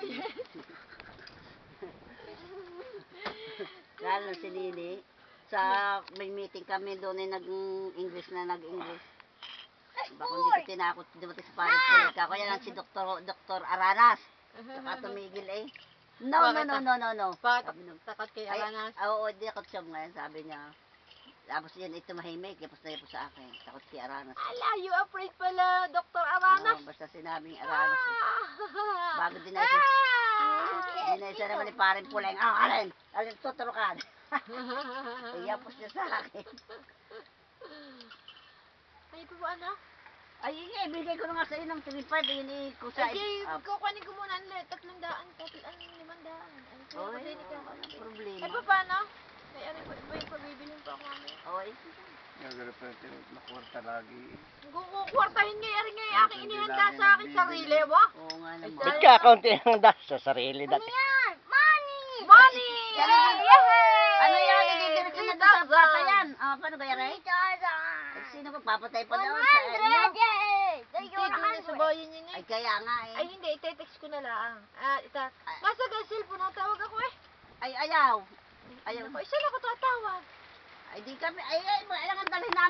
yes. Lalo si Nini. Sa may meeting kami doon ay nag-English. Baka hindi ko tinakot dumating sa parang kulit ka. Kaya lang si Dr. Aranas. Saka tumigil eh. No. Takot kay Aranas. Oo, di ako siyam ngayon, sabi niya. Tapos yan, ito mahimik. Tapos na po sa akin. Takot si Aranas. Ala, you afraid pala, Dr. Aranas? Oo, basta sinabing Aranas. Bago din na ito. Dinaysa naman ni paring puleng. Alin, tuturukan. Iyapos niya sa akin. Ay, po ba ano? Ay, bigay ko na nga sa iyo ng 3.5. Yun eh, kung sa... Ay, kukunin ko muna ang 300, 500. Oy, walang problema. Ay, paano? Ay, ano po, iba yung pabibilin pa ako mamaya. Oy. Nagara pa ito, nakwarta lagi. Kukwartahin nga, yari nga yung aking inihanda sa akin sarili, ba? Oo nga naman. Ba't ka kaunti ang das sa sarili dati? Yan! Money! Ano yan? Didiretso na doon sa patayan. Paano ba yan, eh? Sino ko papatay pa daw sa inyo? Hindi, doon na sa bayan niya nga. Ay, kaya nga eh. Ay, hindi, ite-text ko na lang. Nasa cellphone na tawag ako eh. Ay, ayaw. Ayaw. Isa lang ako tatawag. Ay, di kami. Ay, alam ang dalhin namin.